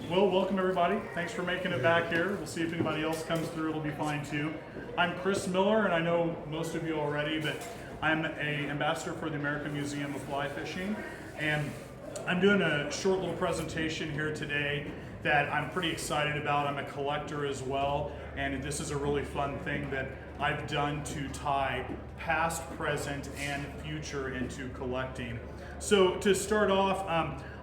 Well, welcome everybody. Thanks for making it back here. We'll see if anybody else comes through. It'll be fine too. I'm Chris Miller, and I know most of you already, but I'm an ambassador for the American Museum of Fly Fishing, and I'm doing a short little presentation here today that I'm pretty excited about. I'm a collector as well, and this is a really fun thing that I've done to tie past, present, and future into collecting. So to start off,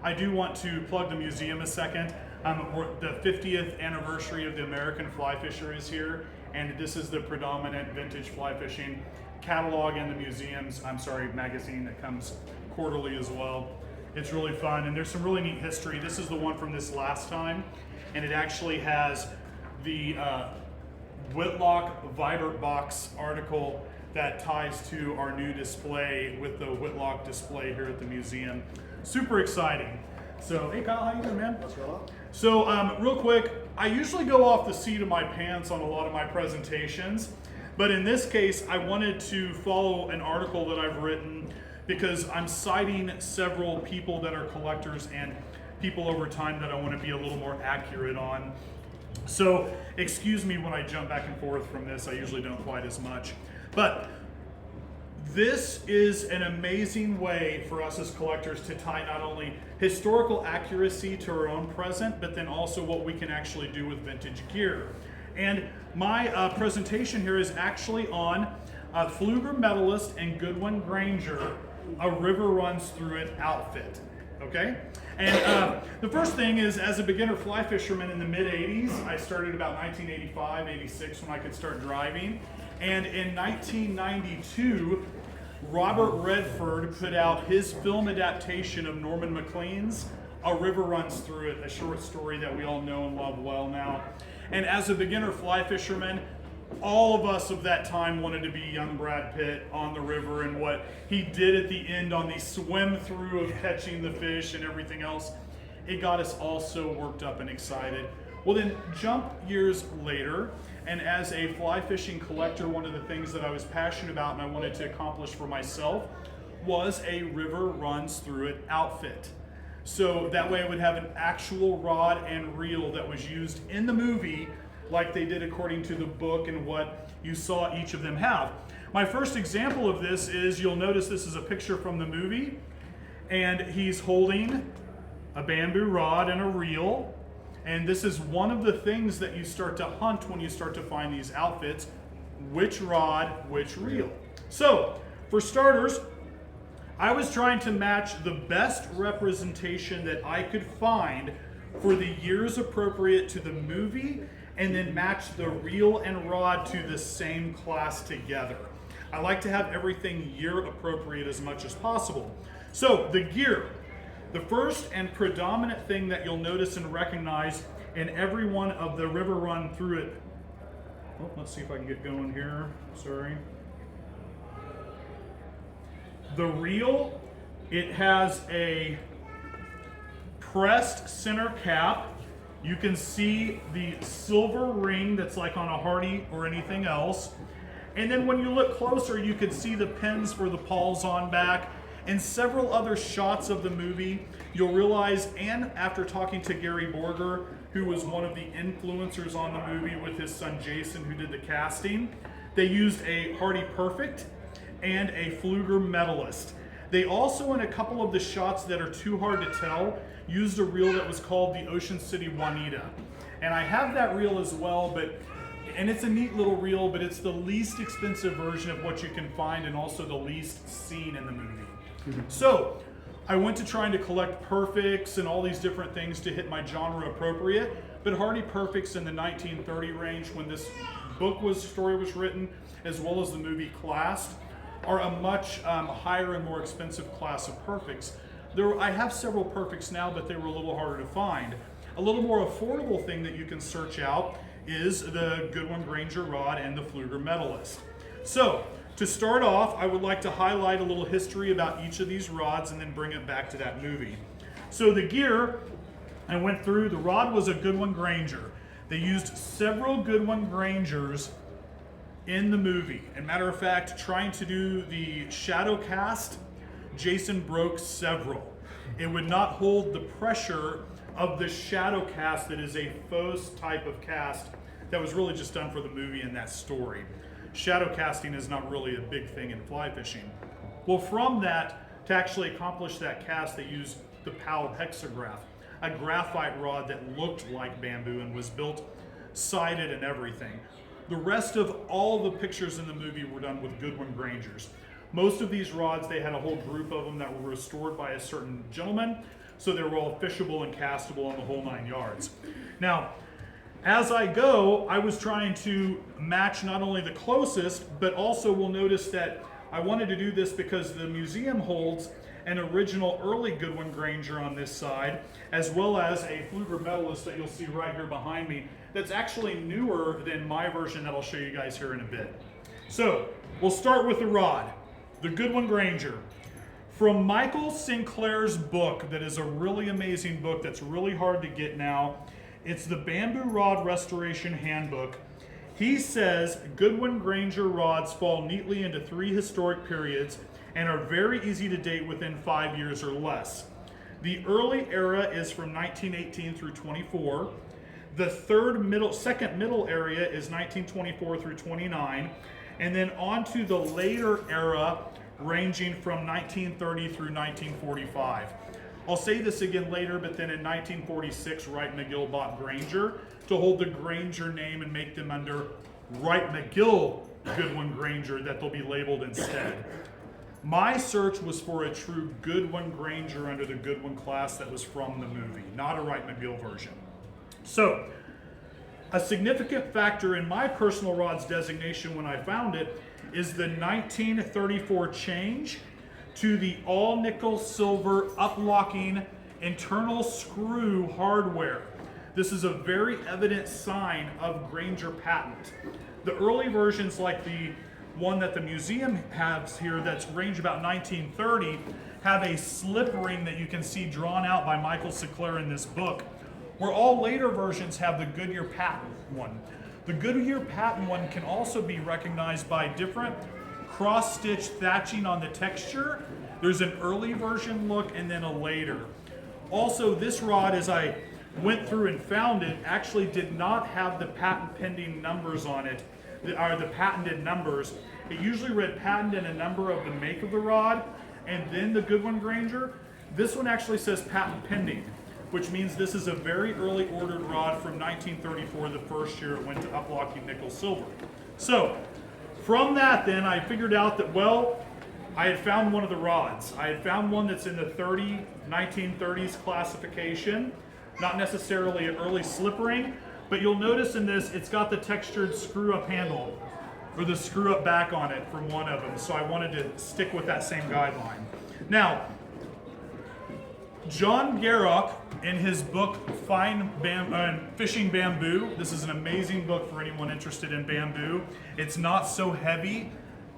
I do want to plug the museum a second. The 50th anniversary of the American Fly Fisher is here, and this is the predominant vintage fly fishing catalog in the museum's, magazine that comes quarterly as well. It's really fun, and there's some really neat history. This is the one from this last time, and it actually has the Whitlock Vibrant Box article that ties to our new display with the Whitlock display here at the museum. Super exciting. So, hey Kyle, how you doing, man? What's going on? So, real quick, I usually go off the seat of my pants on a lot of my presentations, but in this case, I wanted to follow an article that I've written because I'm citing several people that are collectors and people over time that I want to be a little more accurate on. So, excuse me when I jump back and forth from this. I usually don't quite as much. But this is an amazing way for us as collectors to tie not only historical accuracy to our own present, but then also what we can actually do with vintage gear. And my presentation here is actually on Pflueger Medalist and Goodwin Granger, A River Runs Through It outfit. Okay? And the first thing is, as a beginner fly fisherman in the mid-80s, I started about 1985, 86 when I could start driving. And in 1992, Robert Redford put out his film adaptation of Norman Maclean's A River Runs Through It, a short story that we all know and love well now. And as a beginner fly fisherman, all of us of that time wanted to be young Brad Pitt on the river, and what he did at the end on the swim through of catching the fish and everything else, it got us all so worked up and excited. Well, then jump years later, and as a fly fishing collector, one of the things that I was passionate about and I wanted to accomplish for myself was a River Runs Through It outfit. So that way I would have an actual rod and reel that was used in the movie like they did according to the book and what you saw each of them have. My first example of this is, you'll notice this is a picture from the movie, and he's holding a bamboo rod and a reel. And this is one of the things that you start to hunt when you start to find these outfits: which rod, which reel. So, for starters, I was trying to match the best representation that I could find for the years appropriate to the movie, and then match the reel and rod to the same class together. I like to have everything year appropriate as much as possible. So, the gear. The first and predominant thing that you'll notice and recognize in every one of the River Run Through It. Oh, let's see if I can get going here. Sorry. The reel, it has a pressed center cap. You can see the silver ring that's like on a Hardy or anything else. And then when you look closer, you can see the pins for the pawls on back. And several other shots of the movie, you'll realize, and after talking to Gary Borger, who was one of the influencers on the movie with his son Jason, who did the casting, they used a Hardy Perfect and a Pflueger Medalist. They also, in a couple of the shots that are too hard to tell, used a reel that was called the Ocean City Juanita. And I have that reel as well, and it's a neat little reel, but it's the least expensive version of what you can find and also the least seen in the movie. So, I went to trying to collect perfects and all these different things to hit my genre appropriate, but Hardy Perfects in the 1930 range, when this story was written, as well as the movie Classed, are a much higher and more expensive class of perfects. I have several perfects now, but they were a little harder to find. A little more affordable thing that you can search out is the Goodwin Granger rod and the Pflueger Medalist. So, to start off, I would like to highlight a little history about each of these rods and then bring it back to that movie. So the gear, I went through, the rod was a Goodwin Granger. They used several Goodwin Grangers in the movie. And matter of fact, trying to do the shadow cast, Jason broke several. it would not hold the pressure of the shadow cast that is a faux type of cast that was really just done for the movie and that story. Shadow casting is not really a big thing in fly fishing. Well, from that, to actually accomplish that cast, they used the Powell hexagraph, a graphite rod that looked like bamboo and was built sided and everything. The rest of all the pictures in the movie were done with Goodwin Grangers. Most of these rods, they had a whole group of them that were restored by a certain gentleman, so they were all fishable and castable on the whole 9 yards. Now, as I go, I was trying to match not only the closest, but also we'll notice that I wanted to do this because the museum holds an original early Goodwin Granger on this side, as well as a Pflueger Medalist that you'll see right here behind me that's actually newer than my version that I'll show you guys here in a bit. So we'll start with the rod, the Goodwin Granger. From Michael Sinclair's book, that is a really amazing book that's really hard to get now. It's the Bamboo Rod Restoration Handbook. He says Goodwin Granger rods fall neatly into 3 historic periods and are very easy to date within 5 years or less. The early era is from 1918 through 24. The second middle area is 1924 through 29, and then on to the later era ranging from 1930 through 1945. I'll say this again later, but then in 1946, Wright McGill bought Granger to hold the Granger name and make them under Wright McGill Goodwin Granger that they'll be labeled instead. My search was for a true Goodwin Granger under the Goodwin class that was from the movie, not a Wright McGill version. So, a significant factor in my personal rods designation when I found it is the 1934 change to the all nickel silver uplocking internal screw hardware. This is a very evident sign of Granger patent. The early versions, like the one that the museum has here that's range about 1930, have a slip ring that you can see drawn out by Michael Sinclair in this book, where all later versions have the Goodyear patent one. The Goodyear patent one can also be recognized by different cross-stitch thatching on the texture. There's an early version look and then a later. Also, this rod, as I went through and found it, actually did not have the patent pending numbers on it, or the patented numbers. It usually read patent and a number of the make of the rod, and then the Goodwin Granger. This one actually says patent pending, which means this is a very early ordered rod from 1934, the first year it went to uplocking nickel silver. So, from that then, I figured out that, well, I had found one of the rods. I had found one that's in the 1930s classification, not necessarily an early slip ring, but you'll notice in this, it's got the textured screw-up handle, or the screw-up back on it from one of them, so I wanted to stick with that same guideline. Now, John Garrock, in his book, Fishing Bamboo, this is an amazing book for anyone interested in bamboo. It's not so heavy.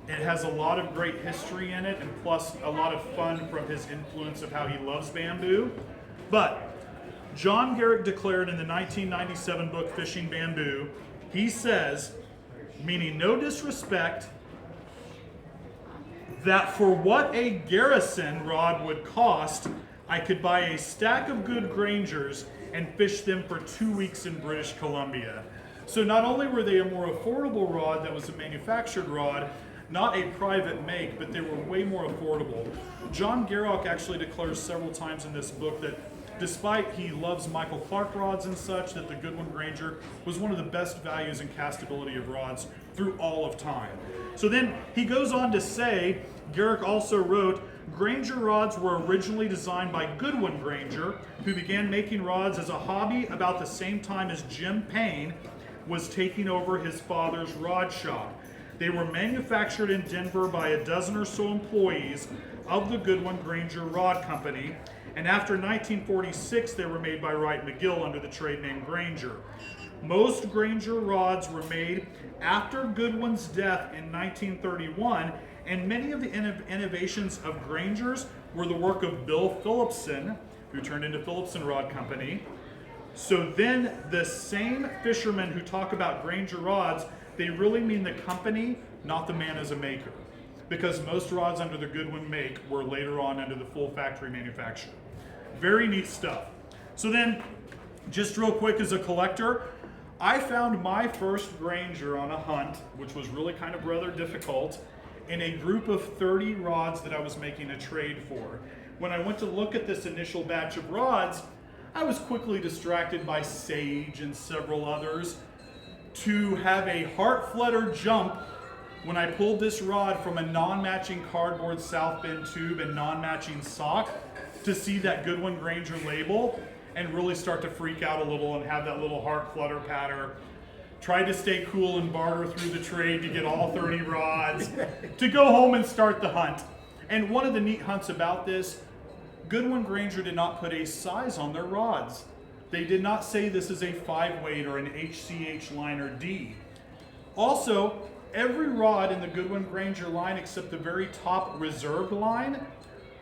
It has a lot of great history in it, and plus a lot of fun from his influence of how he loves bamboo. But John Garrock declared in the 1997 book, Fishing Bamboo, he says, meaning no disrespect, that for what a Garrison rod would cost, I could buy a stack of good Grangers and fish them for 2 weeks in British Columbia. So not only were they a more affordable rod that was a manufactured rod, not a private make, but they were way more affordable. John Garrock actually declares several times in this book that despite he loves Michael Clark rods and such, that the Goodwin Granger was one of the best values and castability of rods through all of time. So then he goes on to say, Garrock also wrote, Granger rods were originally designed by Goodwin Granger, who began making rods as a hobby about the same time as Jim Payne was taking over his father's rod shop. They were manufactured in Denver by a dozen or so employees of the Goodwin Granger Rod Company, and after 1946 they were made by Wright McGill under the trade name Granger. Most Granger rods were made after Goodwin's death in 1931, and many of the innovations of Granger's were the work of Bill Phillipson, who turned into Phillipson Rod Company. So then the same fishermen who talk about Granger rods, they really mean the company, not the man as a maker, because most rods under the Goodwin make were later on under the full factory manufacture. Very neat stuff. So then, just real quick as a collector, I found my first Granger on a hunt, which was really kind of rather difficult, in a group of 30 rods that I was making a trade for. When I went to look at this initial batch of rods, I was quickly distracted by Sage and several others to have a heart flutter jump when I pulled this rod from a non-matching cardboard South Bend tube and non-matching sock to see that Goodwin Granger label and really start to freak out a little and have that little heart flutter patter. Tried to stay cool and barter through the trade to get all 30 rods to go home and start the hunt. And one of the neat hunts about this, Goodwin Granger did not put a size on their rods. They did not say this is a 5-weight or an HCH line or D. Also, every rod in the Goodwin Granger line except the very top reserved line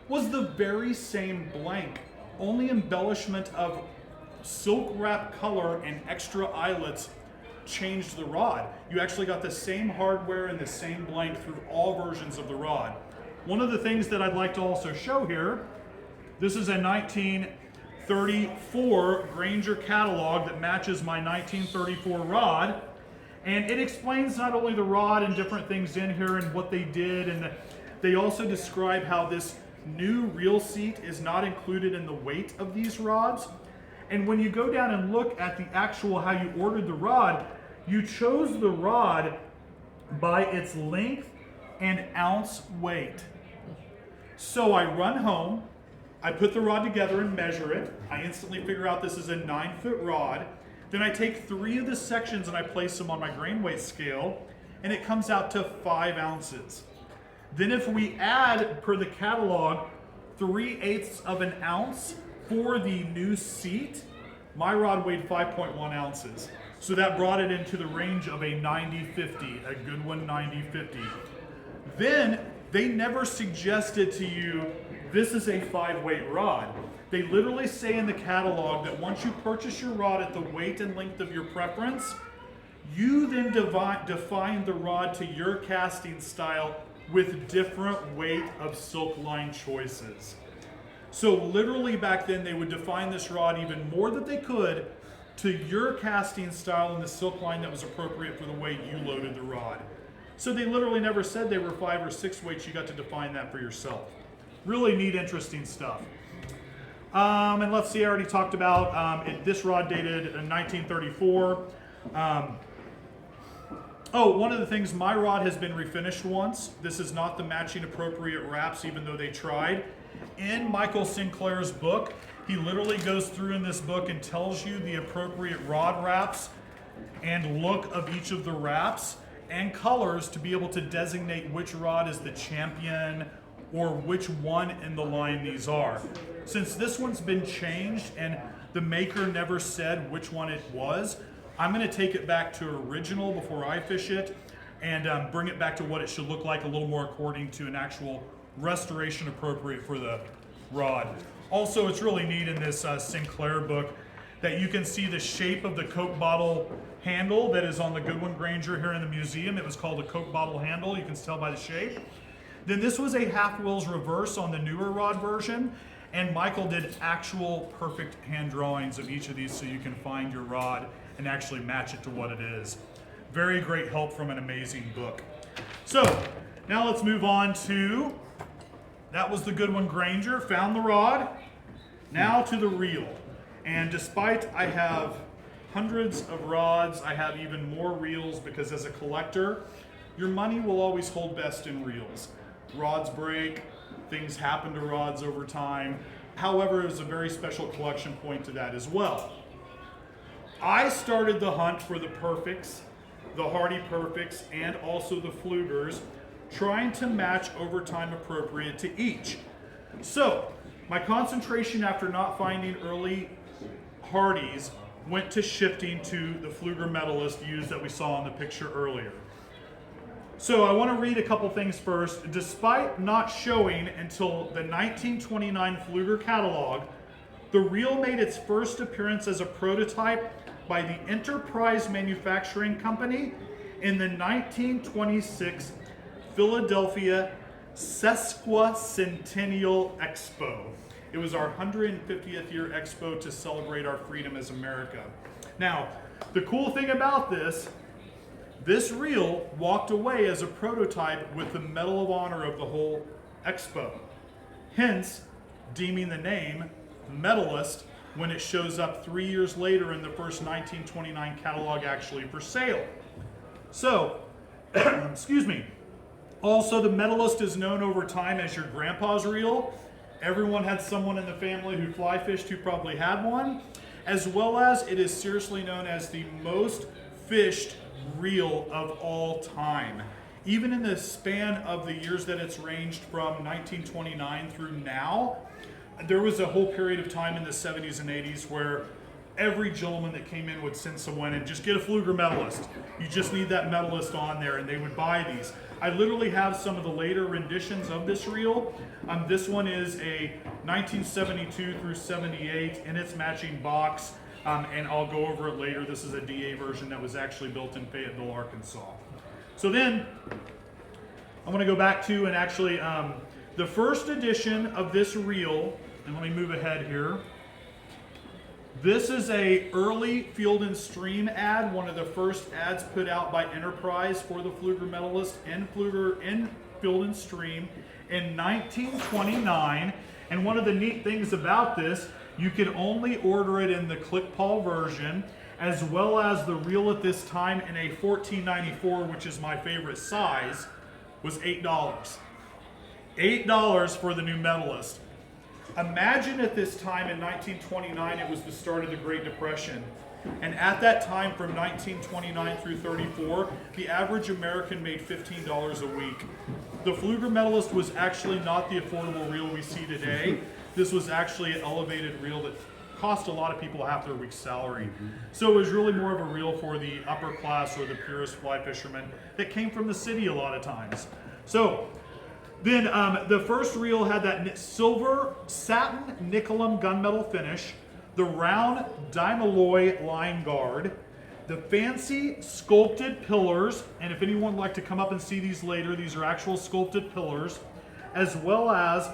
was the very same blank. Only embellishment of silk wrap color and extra eyelets changed the rod. You actually got the same hardware and the same blank through all versions of the rod. One of the things that I'd like to also show here, this is a 1934 Granger catalog that matches my 1934 rod. And it explains not only the rod and different things in here and what they did, and they also describe how this new reel seat is not included in the weight of these rods. And when you go down and look at the actual how you ordered the rod, you chose the rod by its length and ounce weight. So I run home, I put the rod together and measure it. I instantly figure out this is a 9-foot rod. Then I take 3 of the sections and I place them on my grain weight scale, and it comes out to 5 ounces. Then if we add, per the catalog, 3/8 of an ounce for the new seat, my rod weighed 5.1 ounces. So that brought it into the range of a 90-50, a Goodwin 90-50. Then they never suggested to you, this is a 5-weight rod. They literally say in the catalog that once you purchase your rod at the weight and length of your preference, you then define the rod to your casting style with different weight of silk line choices. So literally back then they would define this rod even more than they could to your casting style and the silk line that was appropriate for the weight you loaded the rod. So they literally never said they were 5 or 6 weights. You got to define that for yourself. Really neat, interesting stuff. And let's see, I already talked about this rod dated in 1934. One of the things, my rod has been refinished once. This is not the matching appropriate wraps, even though they tried. In Michael Sinclair's book, he literally goes through in this book and tells you the appropriate rod wraps and look of each of the wraps and colors to be able to designate which rod is the champion or which one in the line these are. Since this one's been changed and the maker never said which one it was, I'm going to take it back to original before I fish it and bring it back to what it should look like a little more according to an actual restoration appropriate for the rod. Also, it's really neat in this Sinclair book that you can see the shape of the Coke bottle handle that is on the Goodwin Granger here in the museum. It was called a Coke bottle handle, you can tell by the shape. Then this was a half wheels reverse on the newer rod version, and Michael did actual perfect hand drawings of each of these so you can find your rod and actually match it to what it is. Very great help from an amazing book. So now let's move on to, that was the Goodwin Granger, found the rod. Now to the reel. And despite I have hundreds of rods, I have even more reels because as a collector, your money will always hold best in reels. Rods break, things happen to rods over time. However, it was a very special collection point to that as well. I started the hunt for the Perfects, the Hardy Perfects, and also the Pfluegers, trying to match overtime appropriate to each. So, my concentration after not finding early Hardys went to shifting to the Pflueger Medalist used that we saw in the picture earlier. So I want to read a couple things first. Despite not showing until the 1929 Pflueger catalog, the reel made its first appearance as a prototype by the Enterprise Manufacturing Company in the 1926 Philadelphia Sesquicentennial Expo. It was our 150th year expo to celebrate our freedom as America. Now, the cool thing about this reel walked away as a prototype with the Medal of Honor of the whole expo. Hence, deeming the name Medalist when it shows up 3 years later in the first 1929 catalog actually for sale. So, excuse me. Also, the Medalist is known over time as your grandpa's reel. Everyone had someone in the family who fly fished who probably had one, as well as it is seriously known as the most fished reel of all time. Even in the span of the years that it's ranged from 1929 through now, there was a whole period of time in the 70s and 80s where every gentleman that came in would send someone and just get a Pflueger Medalist. You just need that Medalist on there, and they would buy these. I literally have some of the later renditions of this reel. This one is a 1972 through 78 in its matching box, and I'll go over it later. This is a DA version that was actually built in Fayetteville, Arkansas. So then, I'm going to go back to and actually the first edition of this reel, and let me move ahead here. This is a early Field and Stream ad, one of the first ads put out by Enterprise for the Pflueger Medalist in Field and Stream in 1929. And one of the neat things about this, you could only order it in the click pawl version, as well as the reel at this time in a 1494, which is my favorite size, was $8. $8 for the new Medalist. Imagine at this time in 1929, it was the start of the Great Depression. And at that time, from 1929 through 34, the average American made $15 a week. The Pflueger Medalist was actually not the affordable reel we see today. This was actually an elevated reel that cost a lot of people half their week's salary. So it was really more of a reel for the upper class or the purist fly fishermen that came from the city a lot of times. So then the first reel had that silver satin nickelum gunmetal finish, the round dimalloy line guard, the fancy sculpted pillars, and if anyone would like to come up and see these later, these are actual sculpted pillars, as well as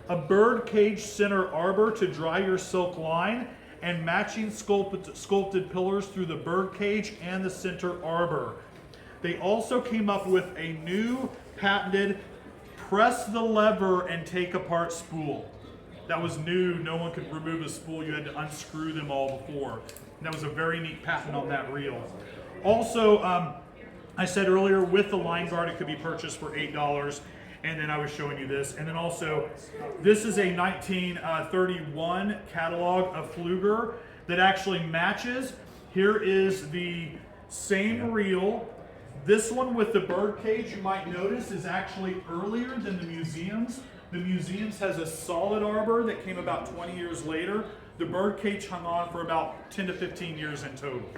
a bird cage center arbor to dry your silk line, and matching sculpted pillars through the bird cage and the center arbor. They also came up with a new patented press the lever and take apart spool. That was new. No one could remove a spool. You had to unscrew them all before. And that was a very neat patent on that reel. Also, I said earlier, with the line guard, it could be purchased for $8. And then I was showing you this. And then also, this is a 1931 catalog of Pflueger that actually matches. Here is the same reel. This one with the bird cage, you might notice, is actually earlier than the museum's. The museum's has a solid arbor that came about 20 years later. The bird cage hung on for about 10 to 15 years in total.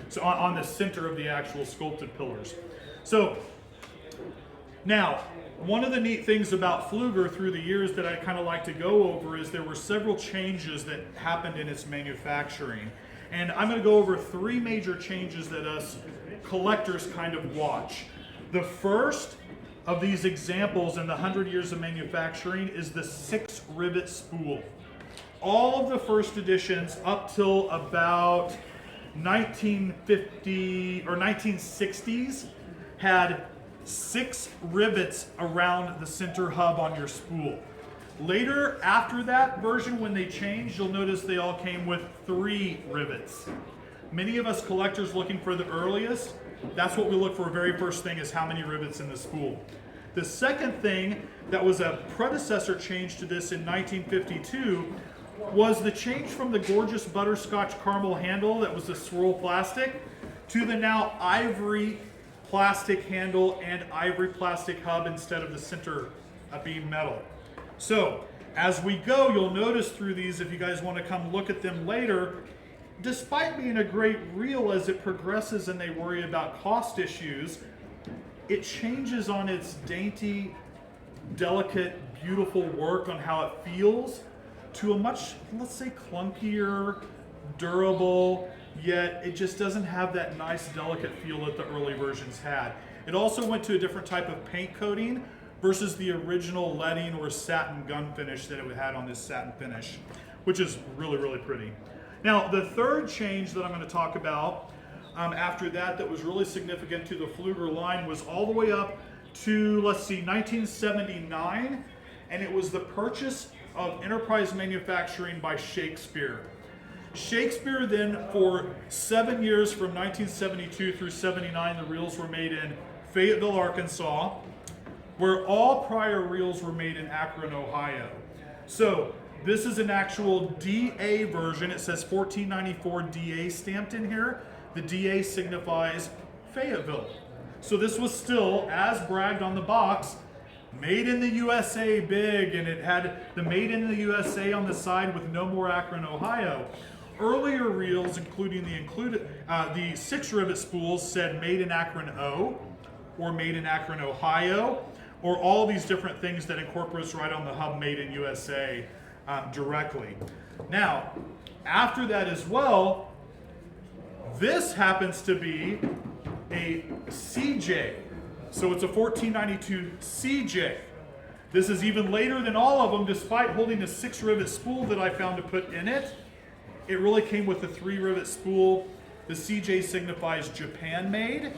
So on the center of the actual sculpted pillars. So now, one of the neat things about Pflueger through the years that I kind of like to go over is there were several changes that happened in its manufacturing. And I'm going to go over 3 major changes that us collectors kind of watch. The first of these examples in the 100 years of manufacturing is the 6 rivet spool. All of the first editions up till about 1950 or 1960s had 6 rivets around the center hub on your spool. Later, after that version, when they changed, you'll notice they all came with 3 rivets. Many of us collectors looking for the earliest, that's what we look for. Very first thing is how many rivets in the spool. The second thing that was a predecessor change to this in 1952 was the change from the gorgeous butterscotch caramel handle that was the swirl plastic to the now ivory plastic handle and ivory plastic hub instead of the center beam metal. So as we go, you'll notice through these, if you guys want to come look at them later, despite being a great reel as it progresses and they worry about cost issues, it changes on its dainty, delicate, beautiful work on how it feels to a much, let's say, clunkier, durable, yet it just doesn't have that nice, delicate feel that the early versions had. It also went to a different type of paint coating versus the original leading or satin gun finish that it had on this satin finish, which is really, really pretty. Now, the third change that I'm going to talk about after that was really significant to the Pflueger line was all the way up to, let's see, 1979, and it was the purchase of Enterprise Manufacturing by Shakespeare. Shakespeare then, for 7 years from 1972 through 79, the reels were made in Fayetteville, Arkansas, where all prior reels were made in Akron, Ohio. So this is an actual DA version. It says 1494 DA stamped in here. The DA signifies Fayetteville. So this was still, as bragged on the box, made in the USA big, and it had the made in the USA on the side with no more Akron, Ohio. Earlier reels, including the 6 rivet spools, said made in Akron, O, or made in Akron, Ohio, or all these different things that incorporates right on the hub made in USA directly. Now, after that as well, this happens to be a CJ. So it's a 1492 CJ. This is even later than all of them, despite holding a 6 rivet spool that I found to put in it. It really came with a 3 rivet spool. The CJ signifies Japan made.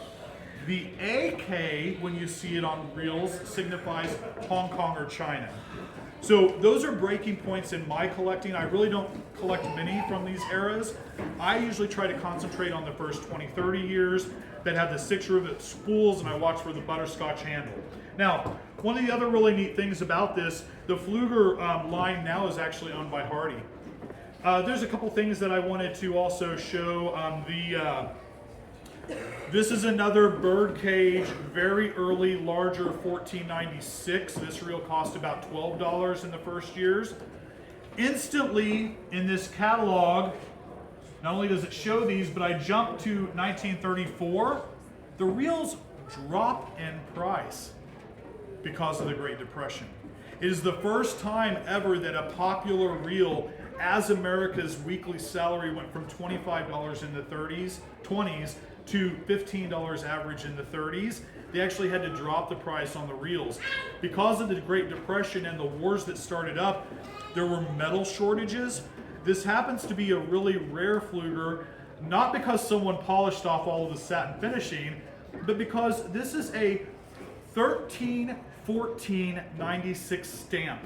The AK, when you see it on reels, signifies Hong Kong or China. So those are breaking points in my collecting. I really don't collect many from these eras. I usually try to concentrate on the first 20, 30 years that have the 6 rivet spools, and I watch for the butterscotch handle. Now, one of the other really neat things about this, the Pflueger line now is actually owned by Hardy. There's a couple things that I wanted to also show. This is another birdcage, very early, larger 1496. This reel cost about $12 in the first years. Instantly in this catalog, not only does it show these, but I jump to 1934. The reels drop in price because of the Great Depression. It is the first time ever that a popular reel, as America's weekly salary went from $25 in the 20s to $15 average in the 30s, they actually had to drop the price on the reels. Because of the Great Depression and the wars that started up, there were metal shortages. This happens to be a really rare Pflueger, not because someone polished off all of the satin finishing, but because this is a 13-14-96 stamp.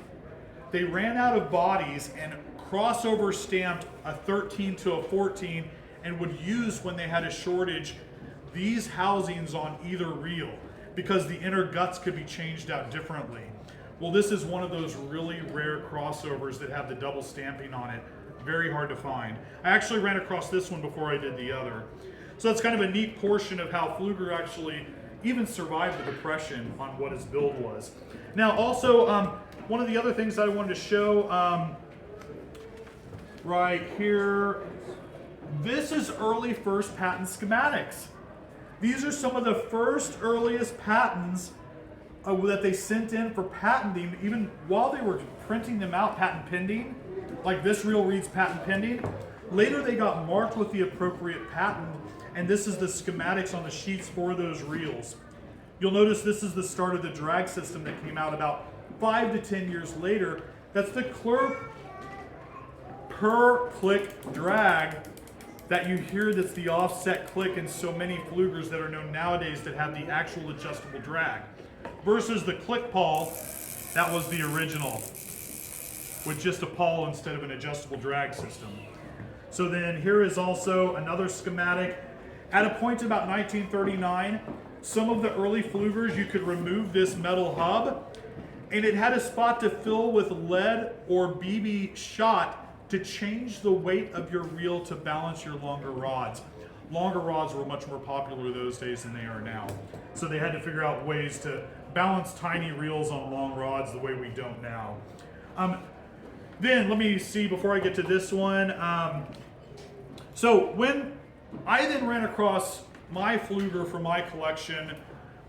They ran out of bodies and crossover stamped a 13 to a 14 and would use, when they had a shortage, these housings on either reel because the inner guts could be changed out differently. Well, this is one of those really rare crossovers that have the double stamping on it. Very hard to find. I actually ran across this one before I did the other. So that's kind of a neat portion of how Pflueger actually even survived the Depression on what his build was. Now also, one of the other things that I wanted to show right here, this is early first patent schematics. These are some of the first earliest patents that they sent in for patenting, even while they were printing them out, patent pending. Like this reel reads patent pending. Later they got marked with the appropriate patent, and this is the schematics on the sheets for those reels. You'll notice this is the start of the drag system that came out about 5 to 10 years later. That's the per click drag that you hear, that's the offset click in so many Pfluegers that are known nowadays that have the actual adjustable drag. Versus the click pawl, that was the original, with just a pawl instead of an adjustable drag system. So then here is also another schematic. At a point about 1939, some of the early Pfluegers, you could remove this metal hub, and it had a spot to fill with lead or BB shot to change the weight of your reel to balance your longer rods. Longer rods were much more popular those days than they are now. So they had to figure out ways to balance tiny reels on long rods the way we don't now. Then let me see before I get to this one. So when I then ran across my Pflueger for my collection,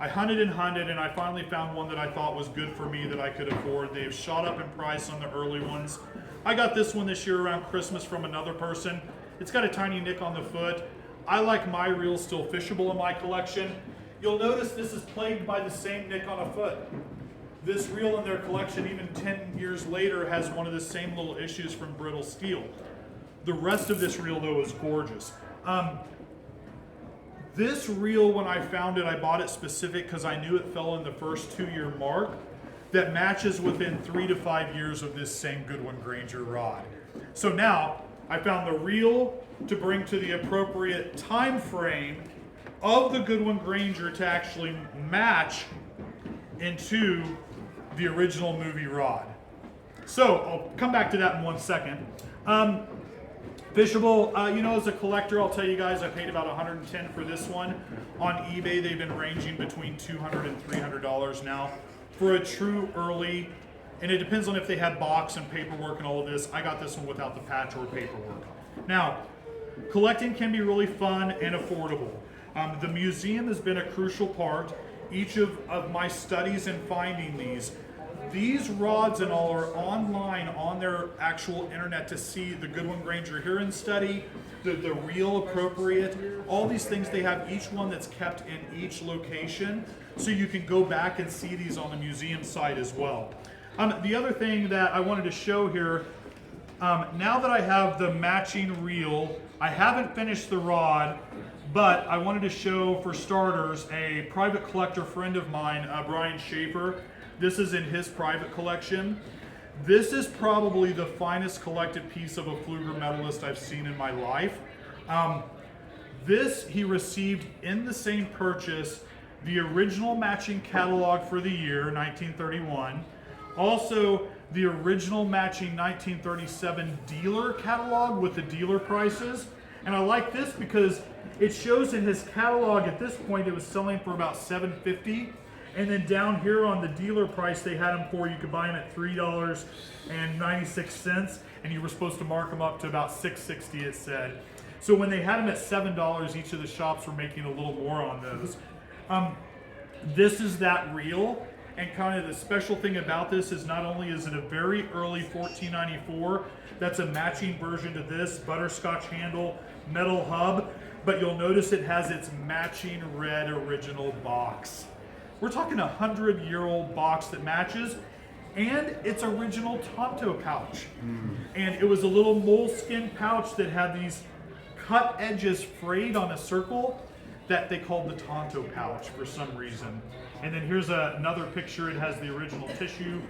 I hunted and hunted, and I finally found one that I thought was good for me that I could afford. They've shot up in price on the early ones. I got this one this year around Christmas from another person. It's got a tiny nick on the foot. I like my reels still fishable in my collection. You'll notice this is plagued by the same nick on a foot. This reel in their collection, even 10 years later, has one of the same little issues from brittle steel. The rest of this reel, though, is gorgeous. This reel, when I found it, I bought it specific because I knew it fell in the first 2-year mark that matches within 3 to 5 years of this same Goodwin Granger rod. So now I found the reel to bring to the appropriate time frame of the Goodwin Granger to actually match into the original movie rod. So I'll come back to that in 1 second. Fishable, as a collector, I'll tell you guys, I paid about $110 for this one. On eBay, they've been ranging between $200 and $300 now. For a true early, and it depends on if they had box and paperwork and all of this, I got this one without the patch or paperwork. Now, collecting can be really fun and affordable. The museum has been a crucial part. Each of my studies in finding these rods and all are online on their actual internet to see the Goodwin Granger Heron study, the real appropriate, all these things. They have each one that's kept in each location, so you can go back and see these on the museum site as well. The other thing that I wanted to show here, now that I have the matching reel, I haven't finished the rod, but I wanted to show, for starters, a private collector friend of mine, Brian Schaefer. This is in his private collection. This is probably the finest collected piece of a Pflueger Medalist I've seen in my life. This he received in the same purchase, the original matching catalog for the year, 1931. Also, the original matching 1937 dealer catalog with the dealer prices. And I like this because it shows in his catalog at this point it was selling for about $7.50. And then down here on the dealer price, they had them for, you could buy them at $3.96, and you were supposed to mark them up to about $6.60, it said. So when they had them at $7, each of the shops were making a little more on those. This is that reel, and kind of the special thing about this is not only is it a very early 1494, that's a matching version to this, butterscotch handle, metal hub, but you'll notice it has its matching red original box. We're talking a 100-year-old box that matches, and its original Tonto pouch. And it was a little moleskin pouch that had these cut edges frayed on a circle that they called the Tonto pouch for some reason. And then here's another picture. It has the original tissue.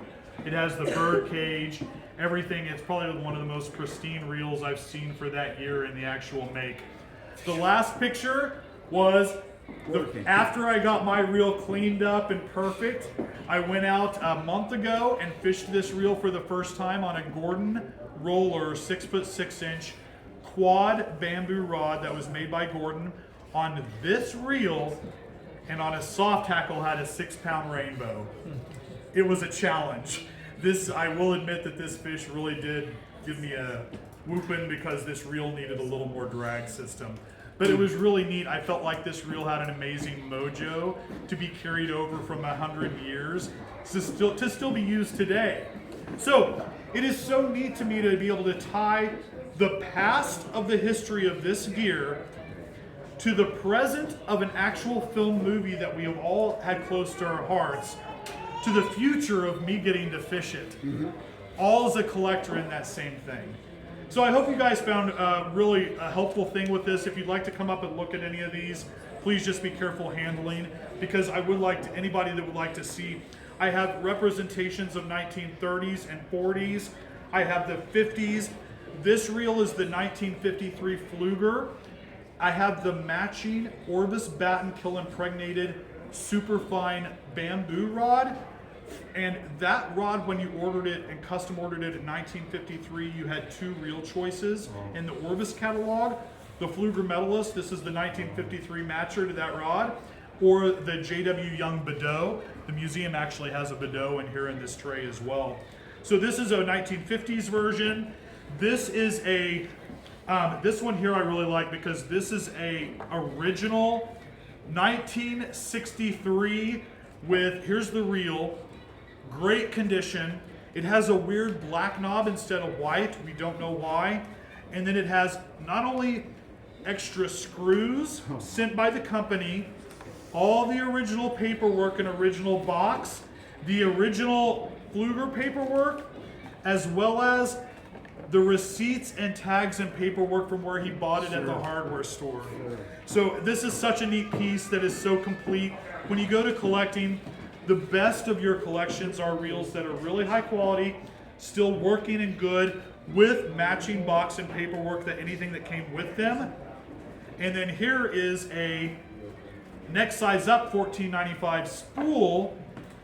It has the bird cage, everything. It's probably one of the most pristine reels I've seen for that year in the actual make. The last picture was after I got my reel cleaned up and perfect. I went out a month ago and fished this reel for the first time on a Gordon roller 6'6" quad bamboo rod that was made by Gordon. On this reel and on a soft tackle had a 6-pound rainbow. It was a challenge. I will admit that this fish really did give me a whooping because this reel needed a little more drag system. But it was really neat. I felt like this reel had an amazing mojo to be carried over from 100 years to still be used today. So it is so neat to me to be able to tie the past of the history of this gear to the present of an actual film movie that we have all had close to our hearts, to the future of me getting to fish it. All as a collector in that same thing. So I hope you guys found really a helpful thing with this. If you'd like to come up and look at any of these, please just be careful handling, because I would like to, anybody that would like to see, I have representations of 1930s and 40s. I have the 50s. This reel is the 1953 Pflueger. I have the matching Orvis batten kill impregnated superfine bamboo rod. And that rod, when you ordered it and custom ordered it in 1953, you had 2 reel choices in the Orvis catalog. The Pflueger Medalist, this is the 1953 matcher to that rod, or the J.W. Young Bedeau. The museum actually has a Bedeau in here in this tray as well. So this is a 1950s version. This is this one here I really like because this is a original 1963 with, here's the reel, great condition. It has a weird black knob instead of white. We don't know why. And then it has not only extra screws sent by the company, all the original paperwork and original box. the original Pflueger paperwork, as well as the receipts and tags and paperwork from where he bought it at the hardware store. So this is such a neat piece that is so complete. When you go to collecting, the best of your collections are reels that are really high quality, still working and good, with matching box and paperwork, that anything that came with them. And then here is a next size up 1495 spool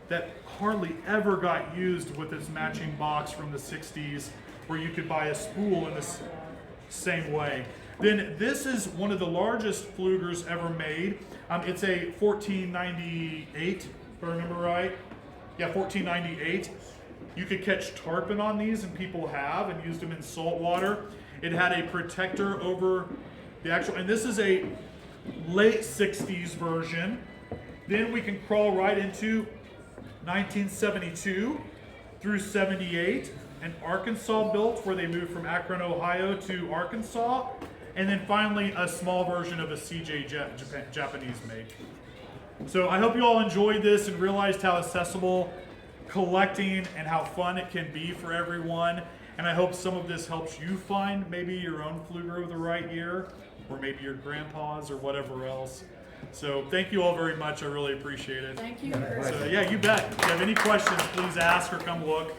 that hardly ever got used with its matching box from the 60s, where you could buy a spool in this same way. Then this is one of the largest Pfluegers ever made. It's a 1498, if I remember right. Yeah, 1498. You could catch tarpon on these, and people have, and used them in salt water. It had a protector over the actual, and this is a late 60s version. Then we can crawl right into 1972 through 78, an Arkansas built, where they moved from Akron, Ohio to Arkansas. And then finally a small version of a CJ Japanese make. So I hope you all enjoyed this and realized how accessible collecting and how fun it can be for everyone. And I hope some of this helps you find maybe your own Pflueger of the right year, or maybe your grandpa's or whatever else. So thank you all very much. I really appreciate it. Thank you. So yeah, you bet. If you have any questions, please ask or come look.